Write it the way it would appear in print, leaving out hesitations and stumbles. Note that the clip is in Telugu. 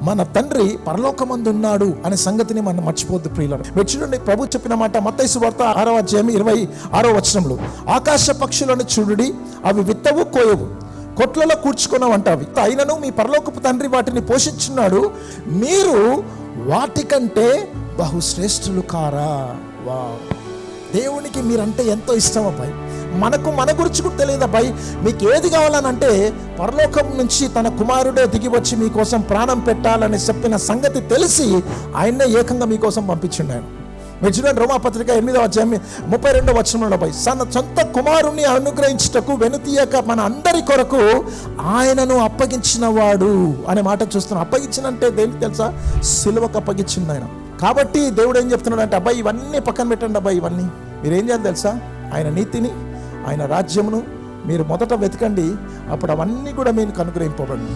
మన తండ్రి పరలోకమందు ఉన్నాడు అనే సంగతిని మనం మర్చిపోద్దు ప్రియులారా. మీరు చూడండి, ప్రభు చెప్పిన మాట మత్తయి సువార్త 6వ అధ్యాయం 26వ వచనంలో, ఆకాశ పక్షులను చూడుడి, అవి విత్తవు కోయవు, కొట్లలో కూర్చుకున్నావంటావి, అయినను మీ పరలోకపు తండ్రి వాటిని పోషించున్నాడు, మీరు వాటికంటే బహుశ్రేష్ఠులు కారా. వా, దేవునికి మీరంటే ఎంతో ఇష్టం అబ్బాయి. మనకు మన గురించి కూడా తెలియదు అబ్బాయి. మీకు ఏది కావాలనంటే పరలోకం నుంచి తన కుమారుడే దిగి వచ్చి మీకోసం ప్రాణం పెట్టాలని చెప్పిన సంగతి తెలిసి ఆయన్నే ఏకంగా మీకోసం పంపించిండు ఆయన. మీరు చూడండి, రోమాపత్రిక 8వ అధ్యాయం 32వ వచనంలో అబ్బాయి, తన సొంత కుమారుణ్ణి అనుగ్రహించుటకు వెనుతీయక మన అందరి కొరకు ఆయనను అప్పగించిన వాడు అనే మాట చూస్తున్నాం. అప్పగించినంటే దేనికి తెలుసా? సిలువకు అప్పగించింది ఆయన. కాబట్టి దేవుడు ఏం చెప్తున్నాడు అంటే, అబ్బాయి ఇవన్నీ పక్కన పెట్టండి అబ్బాయి, ఇవన్నీ మీరేం చేయాలి తెలుసా? ఆయన నీతిని, ఆయన రాజ్యమును మీరు మొదట వెతకండి, అప్పుడు అవన్నీ కూడా మీకు అనుగ్రహింపబడండి.